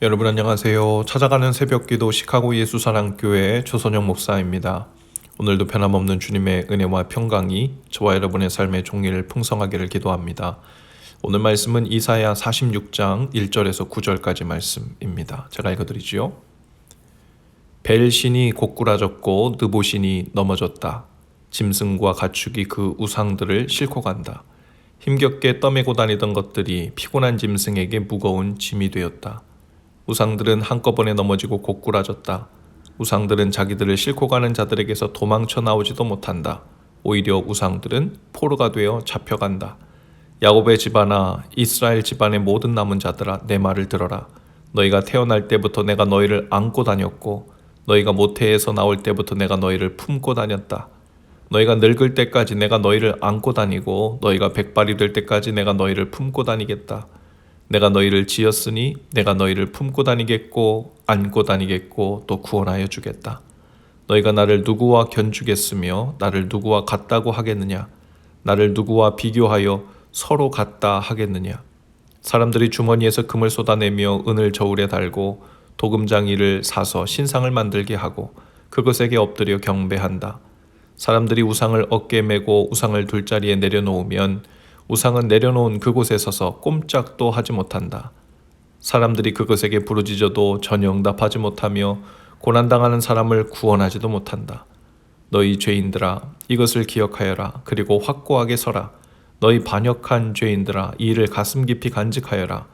여러분 안녕하세요. 찾아가는 새벽기도 시카고 예수사랑교회 조선영 목사입니다. 오늘도 변함없는 주님의 은혜와 평강이 저와 여러분의 삶의 종일 풍성하기를 기도합니다. 오늘 말씀은 이사야 46장 1절에서 9절까지 말씀입니다. 제가 읽어드리지요. 벨신이 고꾸라졌고 느보신이 넘어졌다. 짐승과 가축이 그 우상들을 싣고 간다. 힘겹게 떠매고 다니던 것들이 피곤한 짐승에게 무거운 짐이 되었다. 우상들은 한꺼번에 넘어지고 고꾸라졌다. 우상들은 자기들을 싣고 가는 자들에게서 도망쳐 나오지도 못한다. 오히려 우상들은 포로가 되어 잡혀간다. 야곱의 집안아, 이스라엘 집안의 모든 남은 자들아, 내 말을 들어라. 너희가 태어날 때부터 내가 너희를 안고 다녔고 너희가 모태에서 나올 때부터 내가 너희를 품고 다녔다. 너희가 늙을 때까지 내가 너희를 안고 다니고 너희가 백발이 될 때까지 내가 너희를 품고 다니겠다. 내가 너희를 지었으니 내가 너희를 품고 다니겠고 안고 다니겠고 또 구원하여 주겠다. 너희가 나를 누구와 견주겠으며 나를 누구와 같다고 하겠느냐? 나를 누구와 비교하여 서로 같다 하겠느냐? 사람들이 주머니에서 금을 쏟아내며 은을 저울에 달고 도금장이를 사서 신상을 만들게 하고 그것에게 엎드려 경배한다. 사람들이 우상을 어깨에 메고 우상을 둘 자리에 내려놓으면 우상은 내려놓은 그곳에 서서 꼼짝도 하지 못한다. 사람들이 그것에게 부르짖어도 전혀 응답하지 못하며 고난당하는 사람을 구원하지도 못한다. 너희 죄인들아, 이것을 기억하여라. 그리고 확고하게 서라. 너희 반역한 죄인들아, 이 일을 가슴 깊이 간직하여라.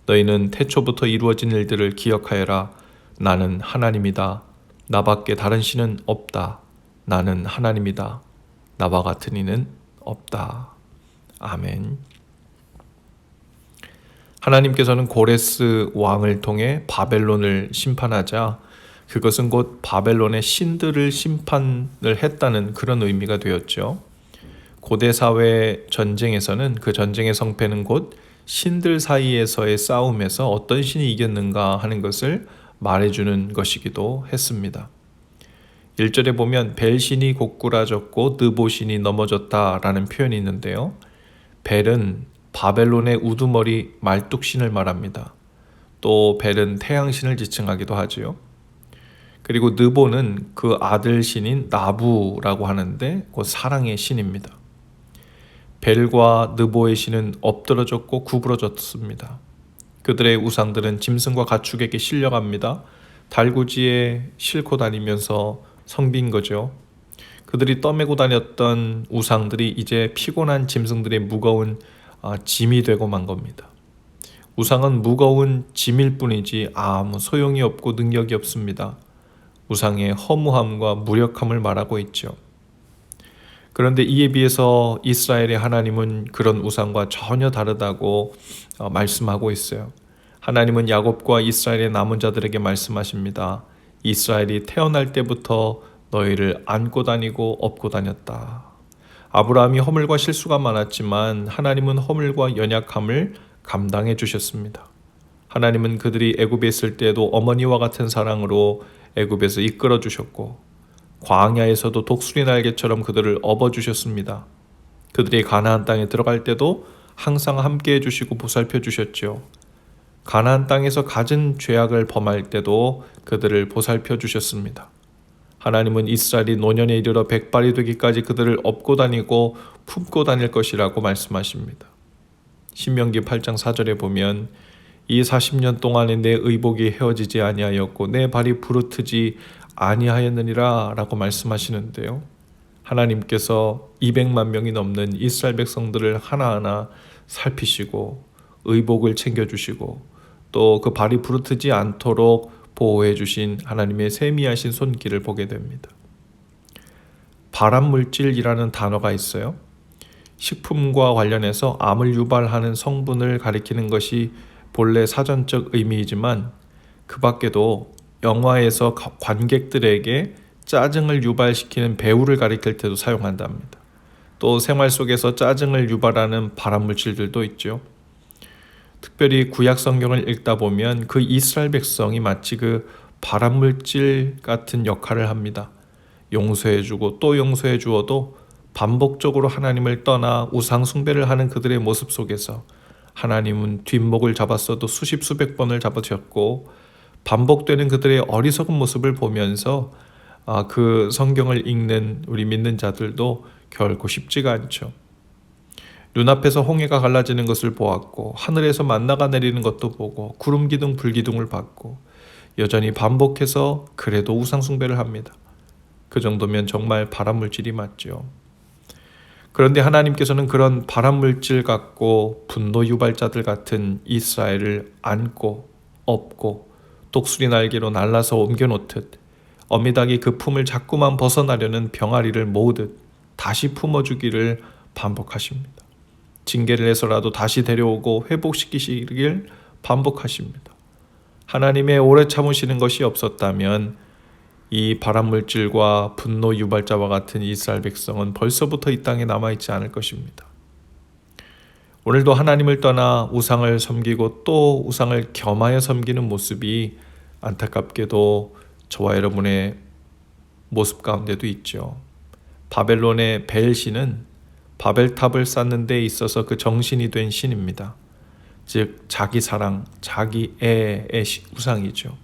너희는 태초부터 이루어진 일들을 기억하여라. 나는 하나님이다. 나밖에 다른 신은 없다. 나는 하나님이다. 나와 같은 이는 없다. 아멘. 하나님께서는 고레스 왕을 통해 바벨론을 심판하자 그것은 곧 바벨론의 신들을 심판을 했다는 그런 의미가 되었죠. 고대 사회 전쟁에서는 그 전쟁의 성패는 곧 신들 사이에서의 싸움에서 어떤 신이 이겼는가 하는 것을 말해주는 것이기도 했습니다. 1절에 보면 벨신이 고꾸라졌고 느보신이 넘어졌다라는 표현이 있는데요. 벨은 바벨론의 우두머리 말뚝신을 말합니다. 또 벨은 태양신을 지칭하기도 하지요. 그리고 느보는 그 아들 신인 나부라고 하는데 곧 사랑의 신입니다. 벨과 느보의 신은 엎드러졌고 구부러졌습니다. 그들의 우상들은 짐승과 가축에게 실려갑니다. 달구지에 싣고 다니면서 성빈 거죠. 그들이 떠매고 다녔던 우상들이 이제 피곤한 짐승들의 무거운 짐이 되고 만 겁니다. 우상은 무거운 짐일 뿐이지 아무 소용이 없고 능력이 없습니다. 우상의 허무함과 무력함을 말하고 있죠. 그런데 이에 비해서 이스라엘의 하나님은 그런 우상과 전혀 다르다고 말씀하고 있어요. 하나님은 야곱과 이스라엘의 남은 자들에게 말씀하십니다. 이스라엘이 태어날 때부터 너희를 안고 다니고 업고 다녔다. 아브라함이 허물과 실수가 많았지만 하나님은 허물과 연약함을 감당해 주셨습니다. 하나님은 그들이 애굽에 있을 때에도 어머니와 같은 사랑으로 애굽에서 이끌어 주셨고 광야에서도 독수리 날개처럼 그들을 업어 주셨습니다. 그들이 가나안 땅에 들어갈 때도 항상 함께해 주시고 보살펴 주셨죠. 가나안 땅에서 갖은 죄악을 범할 때도 그들을 보살펴 주셨습니다. 하나님은 이스라엘이 노년에 이르러 백발이 되기까지 그들을 업고 다니고 품고 다닐 것이라고 말씀하십니다. 신명기 8장 4절에 보면 이 40년 동안에 내 의복이 헤어지지 아니하였고 내 발이 부르트지 아니하였느니라 라고 말씀하시는데요. 하나님께서 200만 명이 넘는 이스라엘 백성들을 하나하나 살피시고 의복을 챙겨주시고 또 그 발이 부르트지 않도록 보호해 주신 하나님의 세미하신 손길을 보게 됩니다. 발암물질이라는 단어가 있어요. 식품과 관련해서 암을 유발하는 성분을 가리키는 것이 본래 사전적 의미이지만 그 밖에도 영화에서 관객들에게 짜증을 유발시키는 배우를 가리킬 때도 사용한답니다. 또 생활 속에서 짜증을 유발하는 발암물질들도 있죠. 특별히 구약 성경을 읽다 보면 그 이스라엘 백성이 마치 그 발암물질 같은 역할을 합니다. 용서해주고 또 용서해 주어도 반복적으로 하나님을 떠나 우상 숭배를 하는 그들의 모습 속에서 하나님은 뒷목을 잡았어도 수십 수백 번을 잡으셨고 반복되는 그들의 어리석은 모습을 보면서 그 성경을 읽는 우리 믿는 자들도 결코 쉽지가 않죠. 눈앞에서 홍해가 갈라지는 것을 보았고 하늘에서 만나가 내리는 것도 보고 구름 기둥 불 기둥을 봤고 여전히 반복해서 그래도 우상 숭배를 합니다. 그 정도면 정말 발암물질이 맞죠. 그런데 하나님께서는 그런 발암물질 같고 분노 유발자들 같은 이스라엘을 안고 업고 독수리 날개로 날라서 옮겨놓듯 어미닭이 그 품을 자꾸만 벗어나려는 병아리를 모으듯 다시 품어주기를 반복하십니다. 징계를 해서라도 다시 데려오고 회복시키시길 반복하십니다. 하나님의 오래 참으시는 것이 없었다면 이 발암물질과 분노 유발자와 같은 이스라엘 백성은 벌써부터 이 땅에 남아있지 않을 것입니다. 오늘도 하나님을 떠나 우상을 섬기고 또 우상을 겸하여 섬기는 모습이 안타깝게도 저와 여러분의 모습 가운데도 있죠. 바벨론의 벨신은 바벨탑을 쌓는 데 있어서 그 정신이 된 신입니다. 즉 자기 사랑, 자기애의 우상이죠.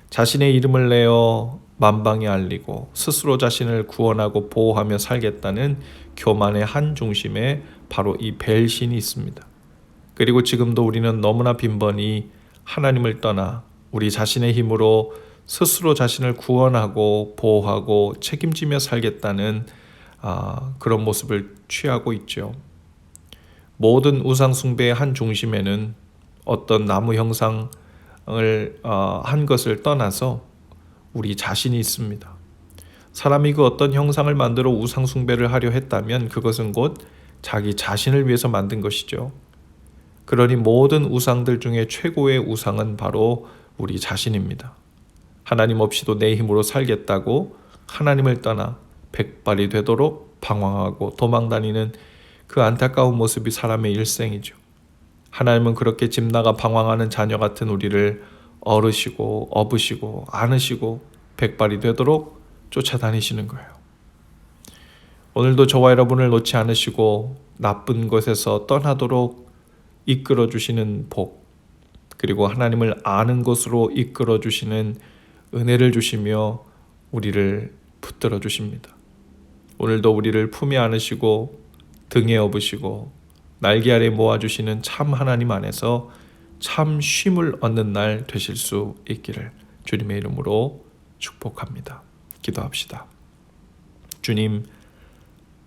자신의 이름을 내어 만방에 알리고 스스로 자신을 구원하고 보호하며 살겠다는 교만의 한 중심에 바로 이 벨신이 있습니다. 그리고 지금도 우리는 너무나 빈번히 하나님을 떠나 우리 자신의 힘으로 스스로 자신을 구원하고 보호하고 책임지며 살겠다는 그런 모습을 취하고 있죠. 모든 우상 숭배의 한 중심에는 어떤 나무 형상을 한 것을 떠나서 우리 자신이 있습니다. 사람이 그 어떤 형상을 만들어 우상 숭배를 하려 했다면 그것은 곧 자기 자신을 위해서 만든 것이죠. 그러니 모든 우상들 중에 최고의 우상은 바로 우리 자신입니다. 하나님 없이도 내 힘으로 살겠다고 하나님을 떠나 백발이 되도록 방황하고 도망다니는 그 안타까운 모습이 사람의 일생이죠. 하나님은 그렇게 집 나가 방황하는 자녀 같은 우리를 어르시고 업으시고 안으시고 백발이 되도록 쫓아다니시는 거예요. 오늘도 저와 여러분을 놓지 않으시고 나쁜 것에서 떠나도록 이끌어 주시는 복, 그리고 하나님을 아는 것으로 이끌어 주시는 은혜를 주시며 우리를 붙들어 주십니다. 오늘도 우리를 품에 안으시고 등에 업으시고 날개 아래 모아주시는 참 하나님 안에서 참 쉼을 얻는 날 되실 수 있기를 주님의 이름으로 축복합니다. 기도합시다. 주님,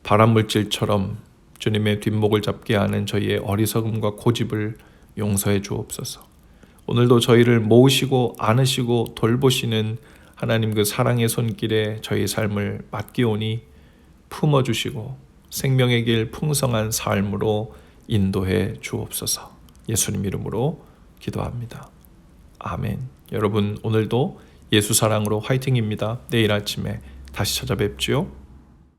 발암물질처럼 주님의 뒷목을 잡게 하는 저희의 어리석음과 고집을 용서해 주옵소서. 오늘도 저희를 모으시고 안으시고 돌보시는 하나님 그 사랑의 손길에 저희 삶을 맡기오니 품어주시고 생명의 길 풍성한 삶으로 인도해 주옵소서. 예수님 이름으로 기도합니다. 아멘. 여러분 오늘도 예수 사랑으로 화이팅입니다. 내일 아침에 다시 찾아뵙지요.